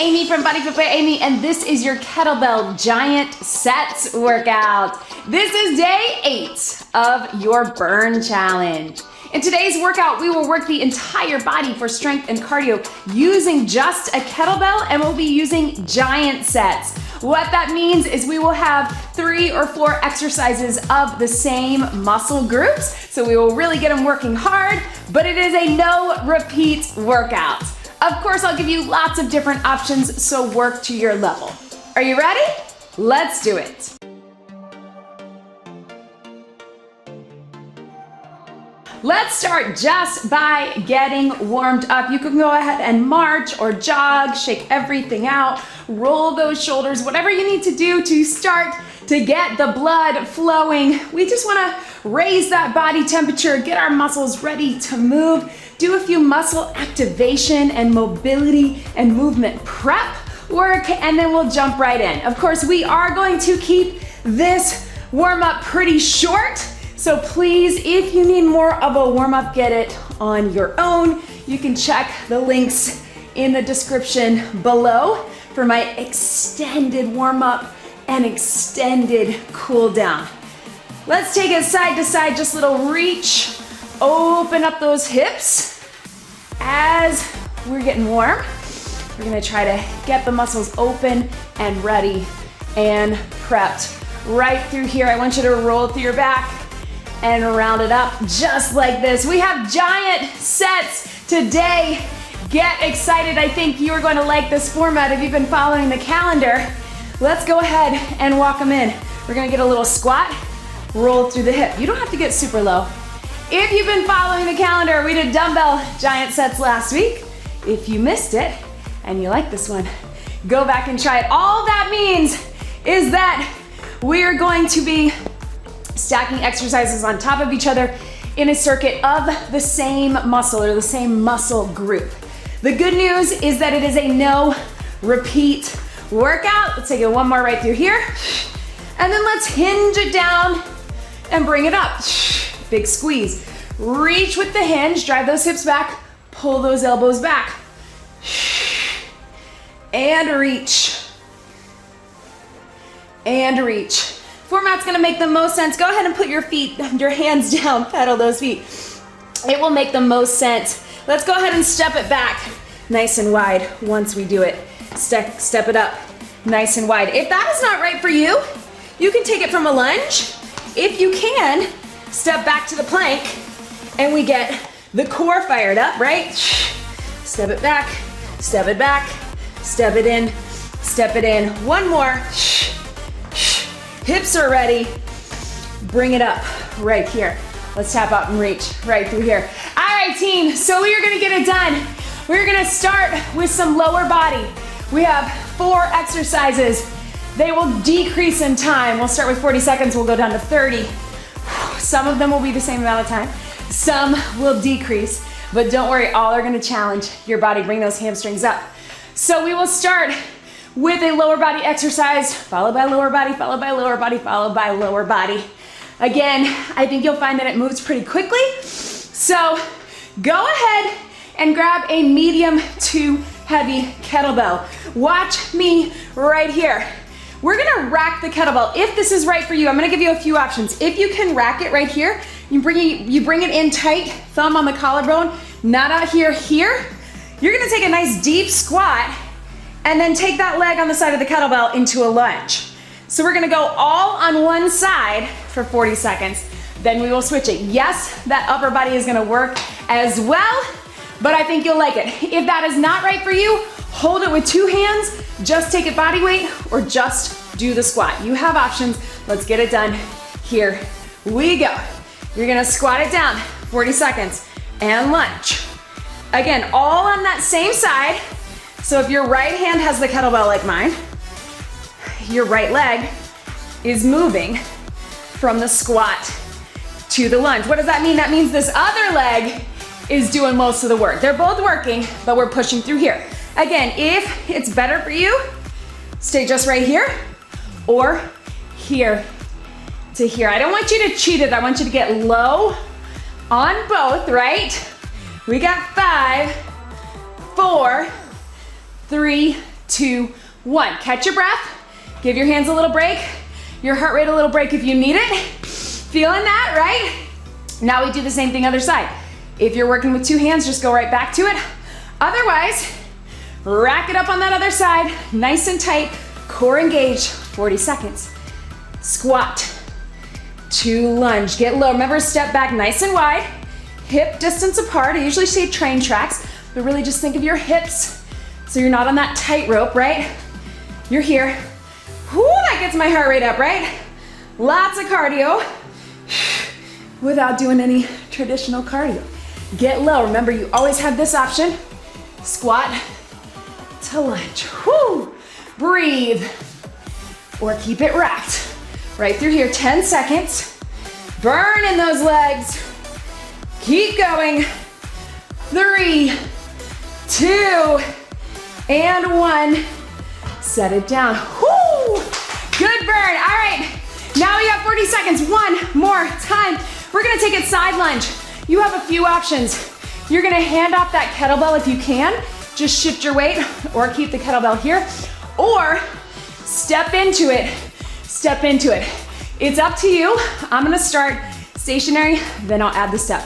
Amy from BodyFit by Amy, and this is your kettlebell giant sets workout. This is day 8 of your burn challenge. In today's workout, we will work the entire body for strength and cardio using just a kettlebell, and we'll be using giant sets. What that means is we will have 3 or 4 exercises of the same muscle groups, so we will really get them working hard, but it is a no repeat workout. Of course, I'll give you lots of different options, so work to your level. Are you ready? Let's do it. Let's start just by getting warmed up. You can go ahead and march or jog, shake everything out, roll those shoulders, whatever you need to do to start to get the blood flowing. We just wanna raise that body temperature, get our muscles ready to move, do a few muscle activation and mobility and movement prep work, and then we'll jump right in. Of course, we are going to keep this warm up pretty short. So please, if you need more of a warm-up, get it on your own. You can check the links in the description below for my extended warm-up and extended cool down. Let's take it side to side, just a little reach. Open up those hips as we're getting warm. We're gonna try to get the muscles open and ready and prepped. Right through here, I want you to roll through your back and round it up just like this. We have giant sets today. Get excited. I think you are going to like this format if you've been following the calendar. Let's go ahead and walk them in. We're gonna get a little squat, roll through the hip. You don't have to get super low. If you've been following the calendar, we did dumbbell giant sets last week. If you missed it and you like this one, go back and try it. All that means is that we're going to be stacking exercises on top of each other in a circuit of the same muscle or the same muscle group. The good news is that it is a no repeat workout. Let's take it one more right through here. And then let's hinge it down and bring it up. Big squeeze. Reach with the hinge, drive those hips back, pull those elbows back. And reach. And reach. Format's gonna make the most sense. Go ahead and put your feet, your hands down, pedal those feet. It will make the most sense. Let's go ahead and step it back nice and wide once we do it. Step it up nice and wide. If that is not right for you, you can take it from a lunge. If you can, step back to the plank and we get the core fired up, right? Step it back, step it back, step it in, step it in. One more. Hips are ready. Bring it up right here. Let's tap out and reach right through here. All right, team, so we are gonna get it done. We're gonna start with some lower body. We have 4 exercises. They will decrease in time. We'll start with 40 seconds, we'll go down to 30. Some of them will be the same amount of time. Some will decrease, but don't worry, all are gonna challenge your body. Bring those hamstrings up. So we will start with a lower body exercise, followed by lower body, followed by lower body, followed by lower body. Again, I think you'll find that it moves pretty quickly. So go ahead and grab a medium to heavy kettlebell. Watch me right here. We're gonna rack the kettlebell. If this is right for you, I'm gonna give you a few options. If you can rack it right here, you bring it in tight, thumb on the collarbone, not out here, here. You're gonna take a nice deep squat and then take that leg on the side of the kettlebell into a lunge. So we're gonna go all on one side for 40 seconds, then we will switch it. Yes, that upper body is gonna work as well, but I think you'll like it. If that is not right for you, hold it with 2 hands, just take it body weight, or just do the squat. You have options, let's get it done. Here we go. You're gonna squat it down, 40 seconds, and lunge. Again, all on that same side. So if your right hand has the kettlebell like mine, your right leg is moving from the squat to the lunge. What does that mean? That means this other leg is doing most of the work. They're both working, but we're pushing through here. Again, if it's better for you, stay just right here or here to here. I don't want you to cheat it. I want you to get low on both, right? We got 5, 4, 3, 2, 1. Catch your breath. Give your hands a little break. Your heart rate a little break if you need it. Feeling that, right? Now we do the same thing other side. If you're working with 2 hands, just go right back to it. Otherwise, rack it up on that other side, nice and tight, core engaged, 40 seconds. Squat, 2 lunge, get low. Remember, step back nice and wide, hip distance apart. I usually say train tracks, but really just think of your hips so you're not on that tightrope, right? You're here. Whoo, that gets my heart rate up, right? Lots of cardio without doing any traditional cardio. Get low. Remember, you always have this option. Squat to lunge. Whoo! Breathe. Or keep it racked. Right through here, 10 seconds. Burn in those legs. Keep going. 3, 2, and 1. Set it down. Whoo! Good burn. All right. Now we got 40 seconds. One more time. We're gonna take it side lunge. You have a few options. You're gonna hand off that kettlebell if you can. Just shift your weight or keep the kettlebell here. Or step into it. Step into it. It's up to you. I'm gonna start stationary, then I'll add the step.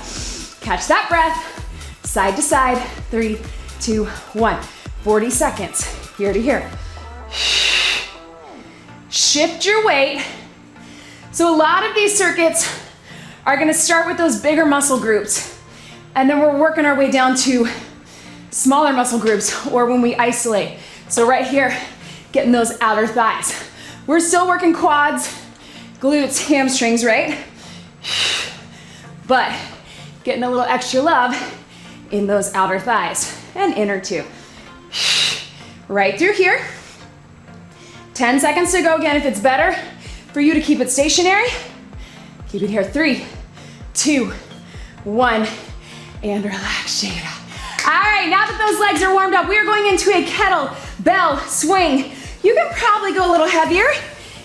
Catch that breath. Side to side. 3, 2, 1. 40 seconds. Here to here. Shift your weight. So a lot of these circuits are gonna start with those bigger muscle groups, and then we're working our way down to smaller muscle groups, or when we isolate. So right here, getting those outer thighs. We're still working quads, glutes, hamstrings, right? But getting a little extra love in those outer thighs and inner too. Right through here. 10 seconds to go. Again, if it's better for you to keep it stationary, keep it here. 3, 2, 1, and relax, shake it out. All right, now that those legs are warmed up, we are going into a kettlebell swing. You can probably go a little heavier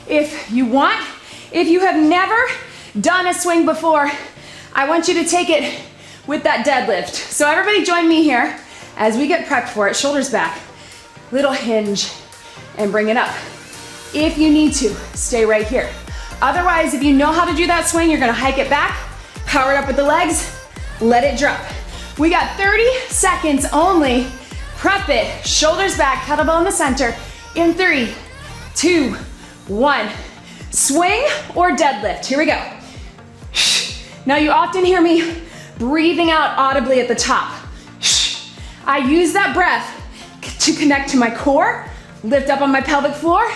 if you want. If you have never done a swing before, I want you to take it with that deadlift. So everybody join me here as we get prepped for it. Shoulders back, little hinge, and bring it up. If you need to, stay right here. Otherwise, if you know how to do that swing, you're gonna hike it back, power it up with the legs, let it drop. We got 30 seconds only. Prep it, shoulders back, kettlebell in the center. In 3, 2, 1. Swing or deadlift, here we go. Now you often hear me breathing out audibly at the top. I use that breath to connect to my core, lift up on my pelvic floor,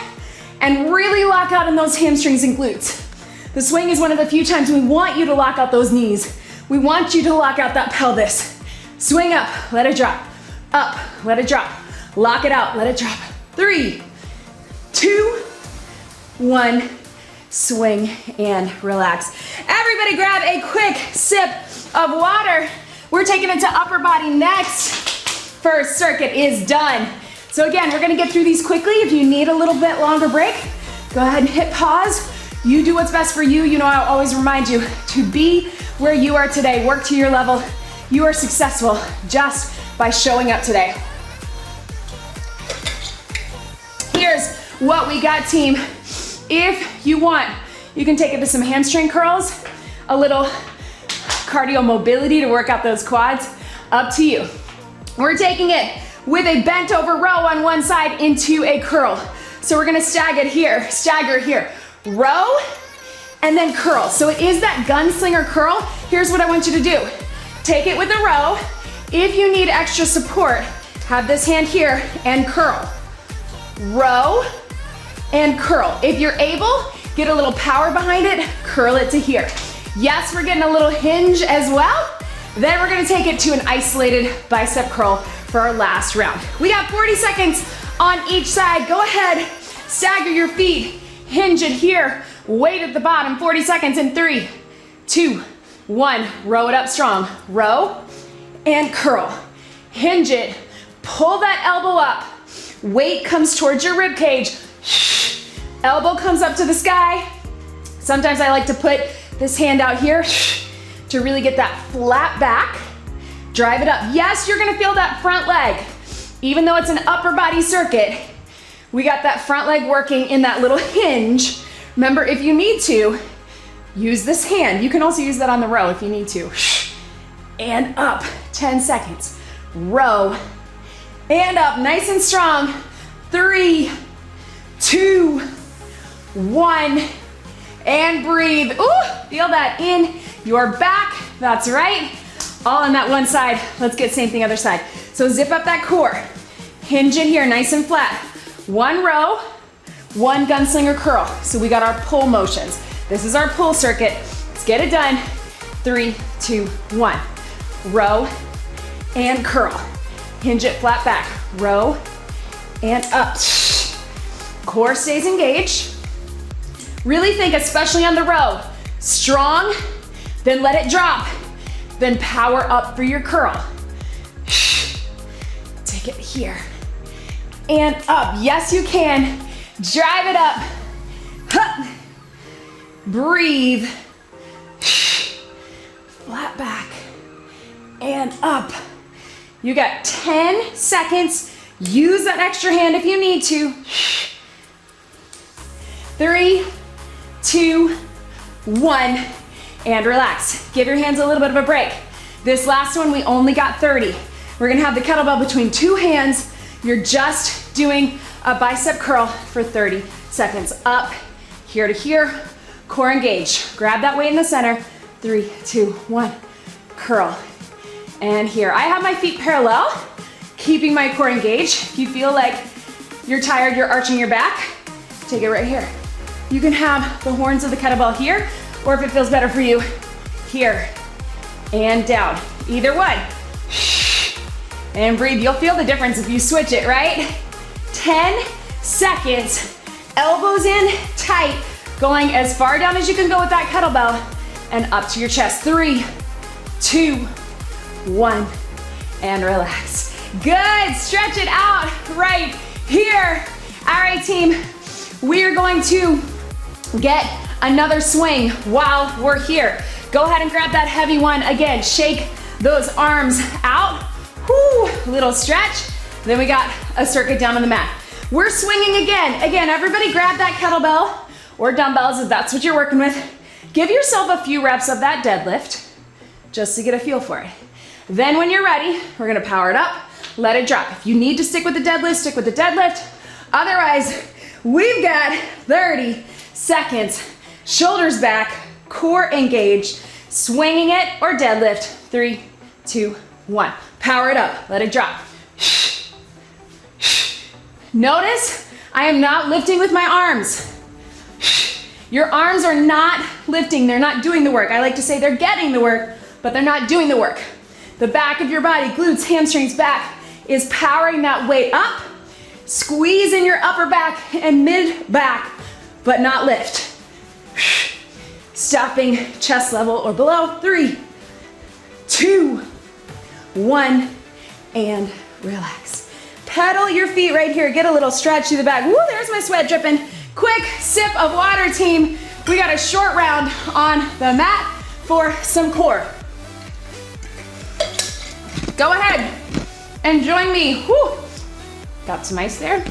and really lock out in those hamstrings and glutes. The swing is one of the few times we want you to lock out those knees. We want you to lock out that pelvis. Swing up, let it drop. Up, let it drop. Lock it out, let it drop. 3, 2, 1. Swing and relax. Everybody grab a quick sip of water. We're taking it to upper body next. First circuit is done. So again, we're gonna get through these quickly. If you need a little bit longer break, go ahead and hit pause. You do what's best for you. You know, I always remind you to be where you are today. Work to your level. You are successful just by showing up today. Here's what we got, team. If you want, you can take it to some hamstring curls, a little cardio mobility to work out those quads. Up to you. We're taking it with a bent over row on one side into a curl. So we're gonna stagger here. Row, and then curl. So it is that gunslinger curl. Here's what I want you to do. Take it with a row. If you need extra support, have this hand here and curl. Row and curl. If you're able, get a little power behind it, curl it to here. Yes, we're getting a little hinge as well. Then we're gonna take it to an isolated bicep curl for our last round. We got 40 seconds on each side. Go ahead, stagger your feet, hinge it here, weight at the bottom, 40 seconds in 3, 2, 1. Row it up strong. Row and curl. Hinge it, pull that elbow up. Weight comes towards your rib cage. Elbow comes up to the sky. Sometimes I like to put this hand out here to really get that flat back. Drive it up. Yes, you're gonna feel that front leg. Even though it's an upper body circuit, We got that front leg working in that little hinge. Remember, if you need to, use this hand. You can also use that on the row if you need to. And up, 10 seconds. Row, and up, nice and strong. 3, 2, 1, and breathe. Ooh, feel that in your back. That's right. All on that one side. Let's get same thing other side. So zip up that core. Hinge it here, nice and flat. One row, one gunslinger curl. So we got our pull motions. This is our pull circuit. Let's get it done. 3, 2, 1. Row and curl. Hinge it flat back. Row and up. Core stays engaged. Really think, especially on the row, strong, then let it drop, then power up for your curl. Take it here and up. Yes, you can. Drive it up. Hup. Breathe. Flat back and up. You got 10 seconds. Use that extra hand if you need to. 3, 2, 1, and relax. Give your hands a little bit of a break. This last one, we only got 30. We're gonna have the kettlebell between two hands. You're just doing a bicep curl for 30 seconds. Up, here to here, core engage. Grab that weight in the center. 3, 2, 1, curl. And here, I have my feet parallel, keeping my core engaged. If you feel like you're tired, you're arching your back, take it right here. You can have the horns of the kettlebell here, or if it feels better for you, here and down. Either one. And breathe. You'll feel the difference if you switch it, right? 10 seconds. Elbows in, tight. Going as far down as you can go with that kettlebell and up to your chest. 3, 2, 1, and relax. Good. Stretch it out right here. All right, team. We are going to get another swing while we're here. Go ahead and grab that heavy one. Again, shake those arms out. Whoo, little stretch. Then we got a circuit down on the mat. We're swinging again. Again, everybody grab that kettlebell or dumbbells if that's what you're working with. Give yourself a few reps of that deadlift just to get a feel for it. Then when you're ready, we're gonna power it up, let it drop. If you need to stick with the deadlift, stick with the deadlift. Otherwise, we've got 30 seconds. Shoulders back, core engaged, swinging it or deadlift. 3, 2, 1. Power it up, let it drop. Notice I am not lifting with my arms. Your arms are not lifting, they're not doing the work. I like to say they're getting the work, but they're not doing the work. The back of your body, glutes, hamstrings, back, is powering that weight up. Squeeze in your upper back and mid back, but not lift. Stopping chest level or below. 3, 2, 1, and relax. Pedal your feet right here. Get a little stretch through the back. Woo, there's my sweat dripping. Quick sip of water, team. We got a short round on the mat for some core. Go ahead and join me. Woo. Got some ice there.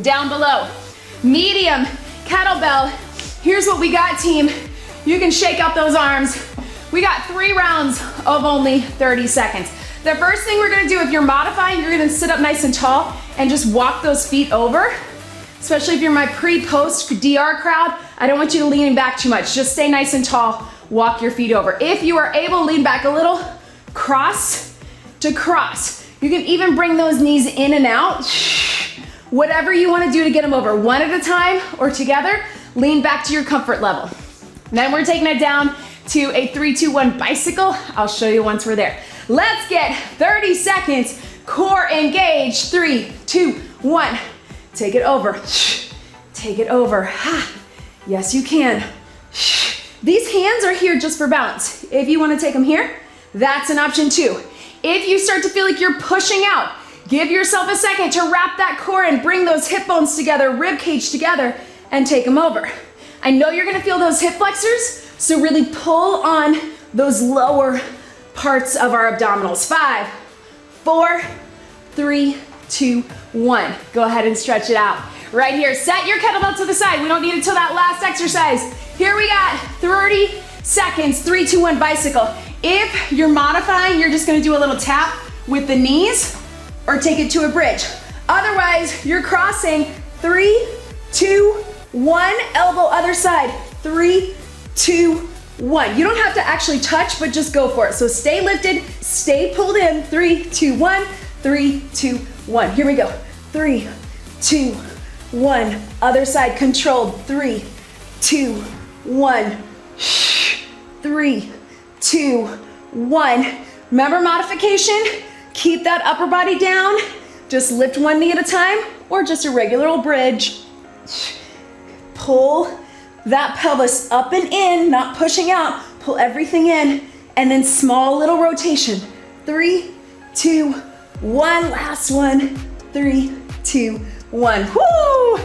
Down below. Medium kettlebell. Here's what we got, team. You can shake out those arms. We got 3 rounds of only 30 seconds. The first thing we're gonna do, if you're modifying, you're gonna sit up nice and tall and just walk those feet over. Especially if you're my pre-post DR crowd, I don't want you to lean back too much. Just stay nice and tall, walk your feet over. If you are able, lean back a little, cross to cross. You can even bring those knees in and out. Whatever you wanna do to get them over, one at a time or together, lean back to your comfort level. Then we're taking it down to a 3, 2, 1 bicycle. I'll show you once we're there. Let's get 30 seconds, core engaged. 3, 2, 1. Take it over. Take it over. Yes, you can. These hands are here just for balance. If you want to take them here, that's an option too. If you start to feel like you're pushing out, give yourself a second to wrap that core and bring those hip bones together, rib cage together, and take them over. I know you're gonna feel those hip flexors, so really pull on those lower parts of our abdominals. 5, 4, 3, 2, 1. Go ahead and stretch it out. Right here, set your kettlebell to the side. We don't need it till that last exercise. Here we got 30 seconds, 3, 2, 1, bicycle. If you're modifying, you're just gonna do a little tap with the knees or take it to a bridge. Otherwise, you're crossing 3, 2, 1, elbow other side. 3, 2, 1. You don't have to actually touch, but just go for it. So stay lifted, stay pulled in. 3, 2, 1, 3, 2, 1. Here we go. 3, 2, 1. Other side controlled. 3, 2, 1. 3, 2, 1. Remember modification? Keep that upper body down. Just lift one knee at a time or just a regular old bridge. Pull that pelvis up and in, not pushing out. Pull everything in and then small little rotation. 3, 2, 1. Last one. 3, 2, 1. Woo! All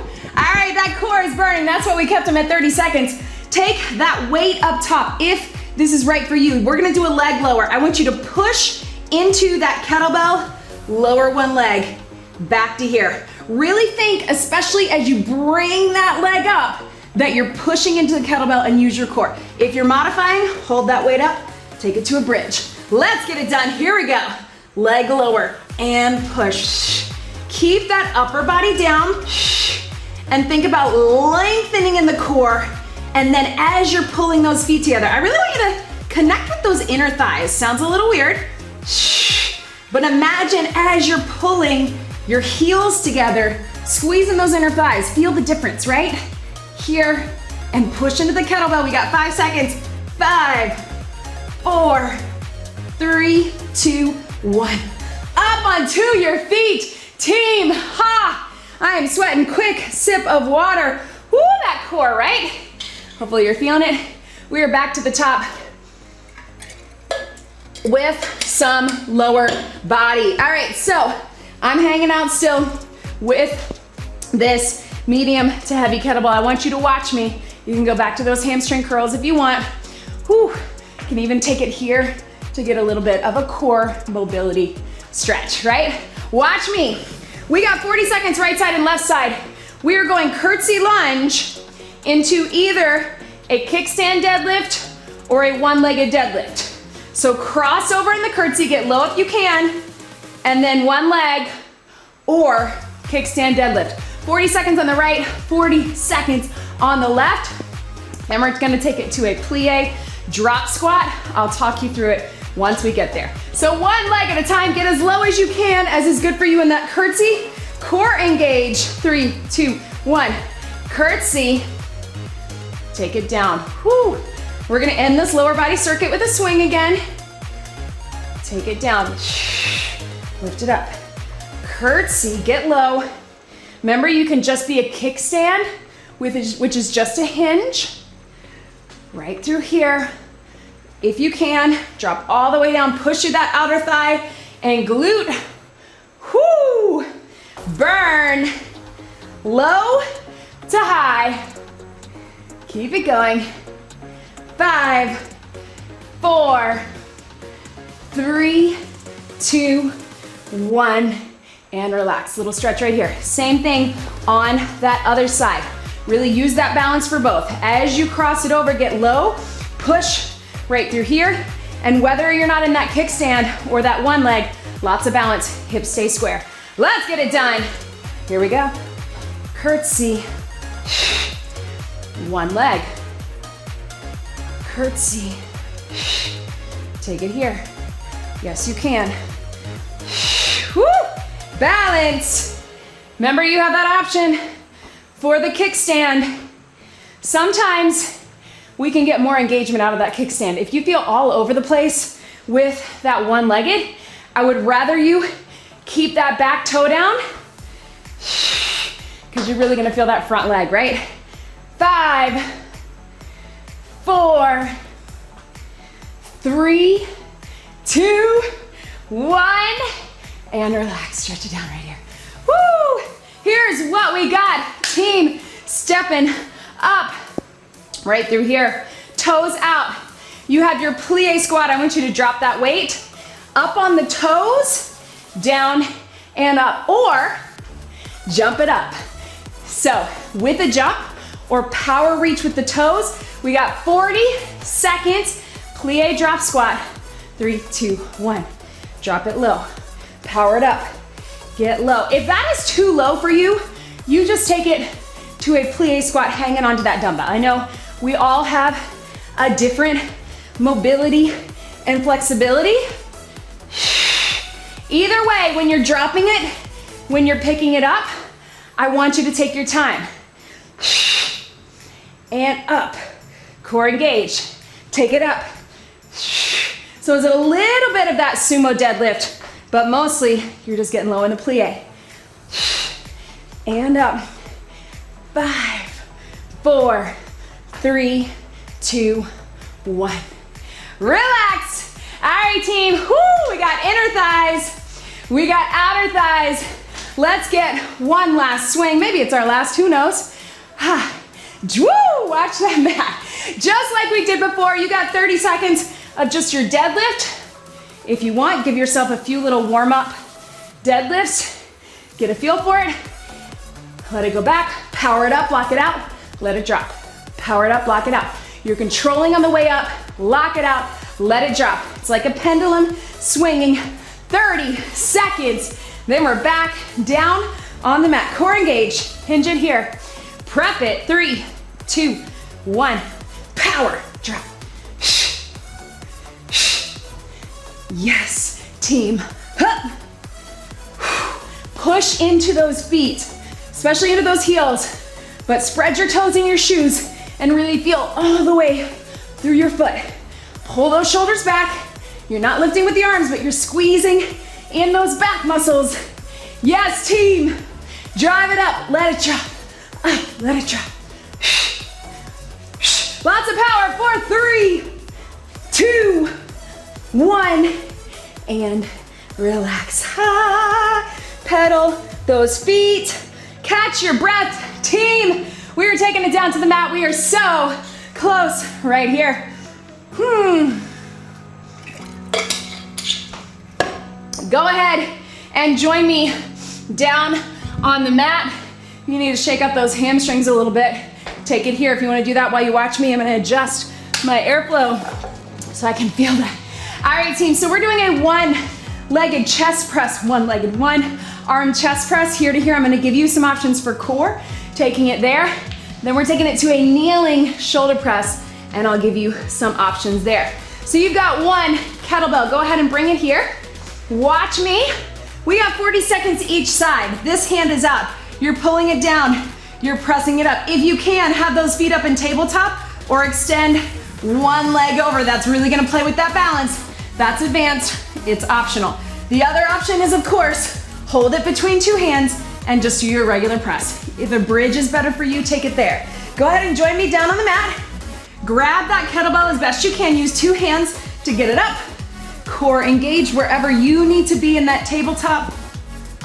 right, that core is burning. That's why we kept them at 30 seconds. Take that weight up top if this is right for you. We're gonna do a leg lower. I want you to push into that kettlebell, lower one leg, back to here. Really think, especially as you bring that leg up, that you're pushing into the kettlebell and use your core. If you're modifying, hold that weight up, take it to a bridge. Let's get it done. Here we go. Leg lower and push. Keep that upper body down and think about lengthening in the core. And then as you're pulling those feet together, I really want you to connect with those inner thighs. Sounds a little weird, but imagine as you're pulling your heels together, squeezing those inner thighs. Feel the difference, right? Here, and push into the kettlebell. We got 5 seconds. 5, 4, 3, 2, 1. Up onto your feet, team. Ha! I am sweating. Quick sip of water. Woo, that core, right? Hopefully you're feeling it. We are back to the top with some lower body. All right, so I'm hanging out still with this medium to heavy kettlebell. I want you to watch me. You can go back to those hamstring curls if you want. Whew. You can even take it here to get a little bit of a core mobility stretch, right? Watch me. We got 40 seconds right side and left side. We are going curtsy lunge into either a kickstand deadlift or a one-legged deadlift. So cross over in the curtsy, get low if you can, and then one leg or kickstand deadlift. 40 seconds on the right, 40 seconds on the left. Then we're gonna take it to a plie drop squat. I'll talk you through it once we get there. So one leg at a time, get as low as you can, as is good for you in that curtsy. Core engage, 3, 2, 1. Curtsy, take it down. Whew. We're gonna end this lower body circuit with a swing again. Take it down, lift it up. Curtsy, get low. Remember, you can just be a kickstand, which is just a hinge. Right through here. If you can, drop all the way down, push through that outer thigh and glute. Whoo! Burn. Low to high. Keep it going. 5, 4, 3, 2, 1. And relax. Little stretch right here. Same thing on that other side. Really use that balance for both. As you cross it over, get low, push right through here. And whether you're not in that kickstand or that one leg, lots of balance, hips stay square. Let's get it done. Here we go. Curtsy. One leg. Curtsy. Take it here. Yes, you can. Woo! Balance. Remember, you have that option for the kickstand. Sometimes we can get more engagement out of that kickstand. If you feel all over the place with that one-legged, I would rather you keep that back toe down because you're really gonna feel that front leg, right? 5, 4, 3, 2, 1, and relax. Stretch it down right here. Woo! Here's what we got. Team stepping up right through here. Toes out. You have your plie squat. I want you to drop that weight up on the toes, down and up. Or jump it up. So with a jump or power reach with the toes, we got 40 seconds, plie drop squat. 3, 2, 1. Drop it low. Power it up. Get low. If that is too low for you, you just take it to a plie squat hanging onto that dumbbell. I know we all have a different mobility and flexibility. Either way, when you're dropping it, when you're picking it up, I want you to take your time. And up. Core engage. Take it up. So it's a little bit of that sumo deadlift, but mostly you're just getting low in the plie. And up. 5, 4, 3, 2, 1. Relax. All right, team. Woo, we got inner thighs. We got outer thighs. Let's get one last swing. Maybe it's our last, who knows? Woo, watch that mat. Just like we did before, you got 30 seconds of just your deadlift. If you want, give yourself a few little warm-up deadlifts. Get a feel for it. Let it go back. Power it up, lock it out. Let it drop. Power it up, lock it out. You're controlling on the way up. Lock it out. Let it drop. It's like a pendulum swinging. 30 seconds. Then we're back down on the mat. Core engage. Hinge it here. Prep it. 3, 2, 1. Power. Drop. Yes, team. Push into those feet, especially into those heels, but spread your toes in your shoes and really feel all the way through your foot. Pull those shoulders back. You're not lifting with the arms, but you're squeezing in those back muscles. Yes, team. Drive it up. Let it drop. Up. Let it drop. Lots of power. 4, 3, 2, 1. And relax. Pedal those feet. Catch your breath. Team, we are taking it down to the mat. We are so close right here. Go ahead and join me down on the mat. You need to shake up those hamstrings a little bit. Take it here if you want to do that while you watch me. I'm going to adjust my airflow so I can feel that. All right, team, so we're doing a one-legged chest press, one-legged, one-arm chest press. Here to here, I'm going to give you some options for core, taking it there. Then we're taking it to a kneeling shoulder press, and I'll give you some options there. So you've got one kettlebell. Go ahead and bring it here. Watch me. We got 40 seconds each side. This hand is up. You're pulling it down. You're pressing it up. If you can, have those feet up in tabletop or extend one leg over. That's really gonna play with that balance. That's advanced. It's optional. The other option is, of course, hold it between two hands and just do your regular press. If a bridge is better for you, take it there. Go ahead and join me down on the mat. Grab that kettlebell as best you can. Use two hands to get it up. Core engaged wherever you need to be in that tabletop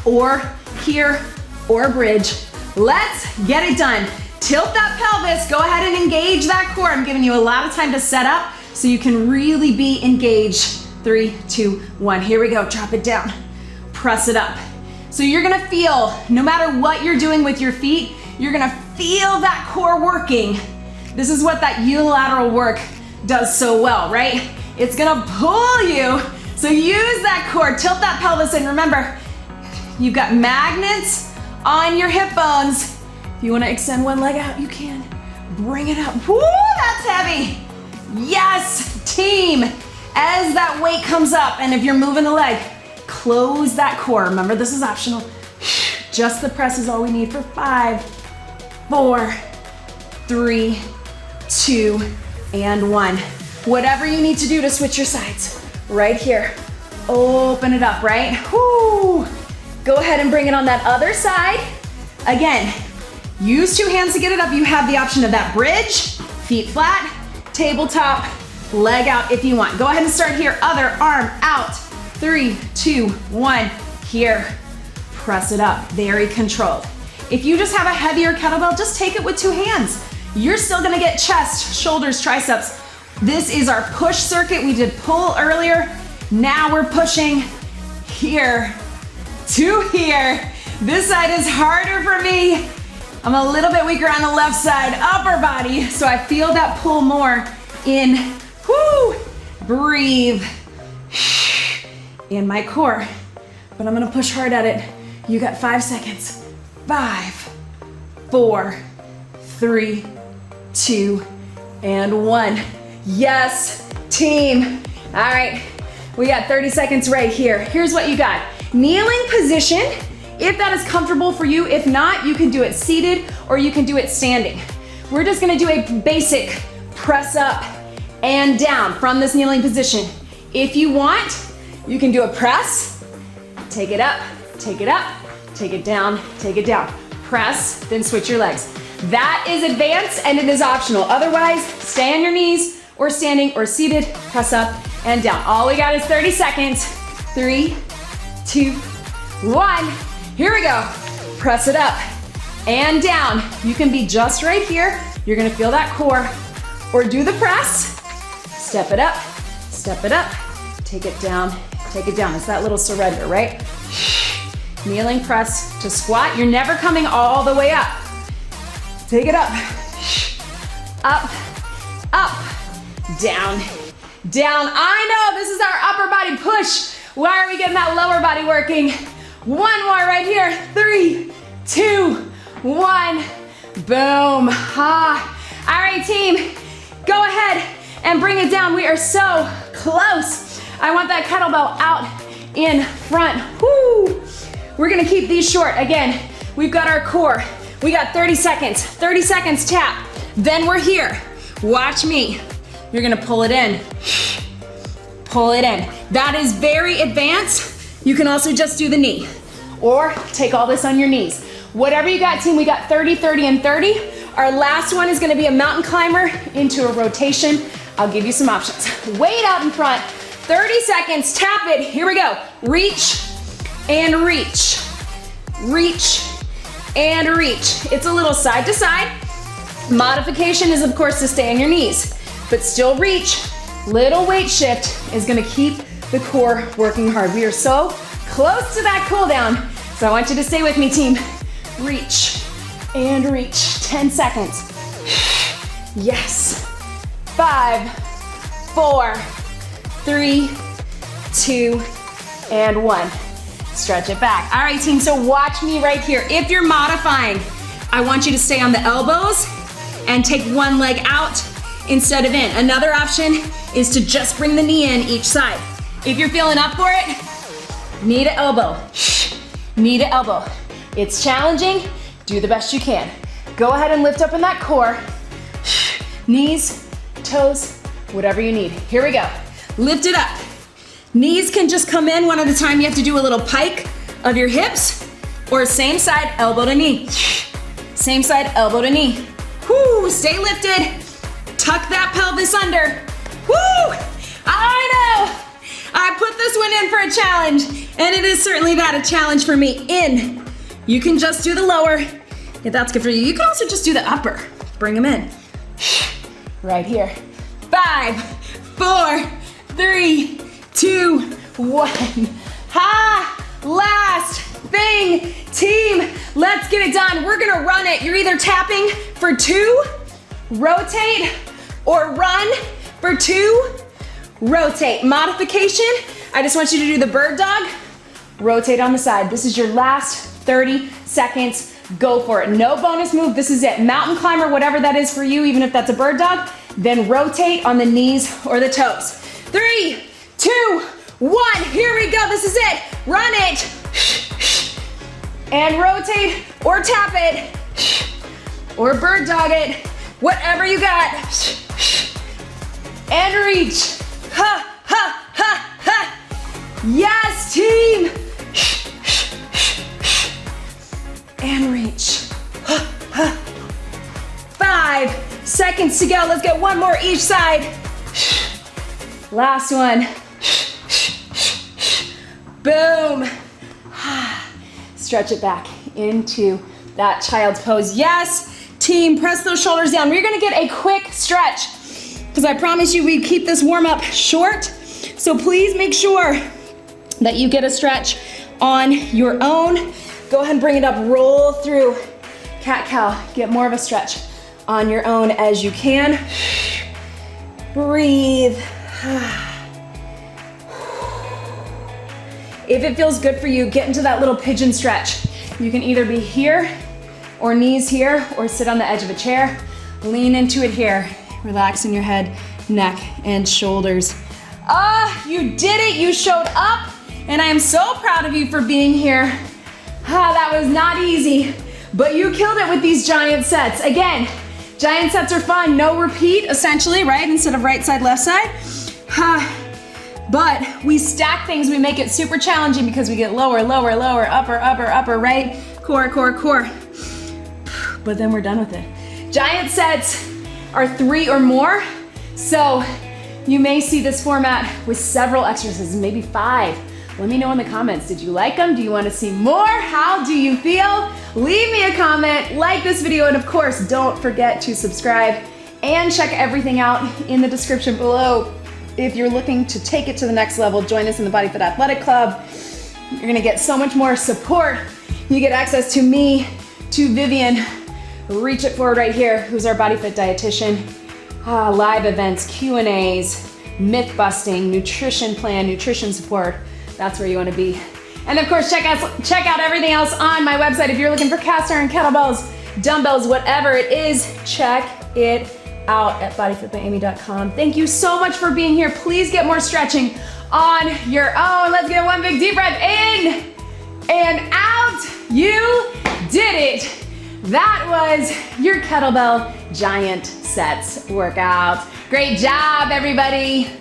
or here or bridge. Let's get it done. Tilt that pelvis. Go ahead and engage that core. I'm giving you a lot of time to set up so you can really be engaged. 3, 2, 1. Here we go. Drop it down. Press it up. So you're gonna feel, no matter what you're doing with your feet, you're gonna feel that core working. This is what that unilateral work does so well, right? It's gonna pull you. So use that core, tilt that pelvis, and remember, you've got magnets on your hip bones. If you wanna extend one leg out, you can. Bring it up. Woo, that's heavy. Yes, team. As that weight comes up, and if you're moving the leg, close that core. Remember, this is optional. Just the press is all we need for 5, 4, 3, 2, and 1. Whatever you need to do to switch your sides. Right here. Open it up, right? Whoo. Go ahead and bring it on that other side. Again, use two hands to get it up. You have the option of that bridge, feet flat, tabletop, leg out if you want. Go ahead and start here. Other arm out. 3, 2, 1. Here. Press it up. Very controlled. If you just have a heavier kettlebell, just take it with two hands. You're still gonna get chest, shoulders, triceps. This is our push circuit. We did pull earlier. Now we're pushing here to here. This side is harder for me. I'm a little bit weaker on the left side, upper body, so I feel that pull more in, whoo, breathe, in my core. But I'm gonna push hard at it. You got 5 seconds. 5, 4, 3, 2, and 1. Yes, team. All right, we got 30 seconds right here. Here's what you got. Kneeling position, if that is comfortable for you. If not, you can do it seated or you can do it standing. We're just gonna do a basic press up and down from this kneeling position. If you want, you can do a press, take it up, take it up, take it down, press, then switch your legs. That is advanced and it is optional. Otherwise, stay on your knees or standing or seated, press up and down. All we got is 30 seconds. 3, 2, 1. Here we go. Press it up and down. You can be just right here. You're gonna feel that core. Or do the press. Step it up, take it down, take it down. It's that little surrender, right? Kneeling press to squat. You're never coming all the way up. Take it up, up, down, down. I know this is our upper body push. Why are we getting that lower body working? One more right here. 3, 2, 1. Boom. Ha. All right, team, go ahead and bring it down. We are so close. I want that kettlebell out in front. Woo. We're gonna keep these short. Again, we've got our core. We got 30 seconds. 30 seconds tap. Then we're here. Watch me. You're gonna pull it in. Pull it in. That is very advanced. You can also just do the knee or take all this on your knees. Whatever you got, team, we got 30, 30, and 30. Our last one is gonna be a mountain climber into a rotation. I'll give you some options. Weight out in front, 30 seconds, tap it, here we go. Reach and reach, reach and reach. It's a little side to side. Modification is of course to stay on your knees, but still reach. Little weight shift is gonna keep the core working hard. We are so close to that cool down, so I want you to stay with me, team. Reach and reach, 10 seconds. Yes. 5, 4, 3, 2, and 1. Stretch it back. All right, team, so watch me right here. If you're modifying, I want you to stay on the elbows and take one leg out instead of in. Another option is to just bring the knee in each side. If you're feeling up for it, knee to elbow, knee to elbow. It's challenging, do the best you can. Go ahead and lift up in that core. Knees, toes, whatever you need. Here we go. Lift it up. Knees can just come in one at a time. You have to do a little pike of your hips or same side, elbow to knee. Same side, elbow to knee. Whoo, stay lifted. Tuck that pelvis under. Whoo, I know. I put this one in for a challenge and it is certainly that, a challenge for me. In. You can just do the lower if that's good for you. You can also just do the upper. Bring them in. Right here. 5, 4, 3, 2, 1. Ha! Last thing, team. Let's get it done. We're gonna run it. You're either tapping for 2, rotate, or run for 2, rotate. Modification, I just want you to do the bird dog, rotate on the side. This is your last 30 seconds. Go for it. No bonus move. This is it. Mountain climber, whatever that is for you, even if that's a bird dog, then rotate on the knees or the toes. 3, 2, 1. Here we go. This is it. Run it. And rotate or tap it. Or bird dog it. Whatever you got. And reach. Ha, ha, ha, ha. Yes, team. And reach. 5 seconds to go. Let's get one more each side. Last one. Boom. Stretch it back into that child's pose. Yes, team, press those shoulders down. We're gonna get a quick stretch because I promise you we keep this warm up short. So please make sure that you get a stretch on your own. Go ahead and bring it up, roll through cat-cow. Get more of a stretch on your own as you can. Breathe. If it feels good for you, get into that little pigeon stretch. You can either be here or knees here or sit on the edge of a chair. Lean into it here. Relax in your head, neck, and shoulders. You did it, you showed up, and I am so proud of you for being here. That was not easy, but you killed it with these giant sets. Again, giant sets are fun, no repeat, essentially, right? Instead of right side, left side. But we stack things, we make it super challenging because we get lower, lower, lower, upper, upper, upper, right? Core, core, core. But then we're done with it. Giant sets are 3 or more, so you may see this format with several exercises, maybe 5. Let me know in the comments, did you like them? Do you want to see more? How do you feel? Leave me a comment, like this video, and of course, don't forget to subscribe and check everything out in the description below. If you're looking to take it to the next level, join us in the BodyFit Athletic Club. You're gonna get so much more support. You get access to me, to Vivian, reach it forward right here, who's our BodyFit dietitian, live events, Q&As, myth busting, nutrition plan, nutrition support. That's where you wanna be. And of course, check out everything else on my website. If you're looking for cast iron, kettlebells, dumbbells, whatever it is, check it out at bodyfitbyamy.com. Thank you so much for being here. Please get more stretching on your own. Let's get one big deep breath in and out. You did it. That was your kettlebell giant sets workout. Great job, everybody.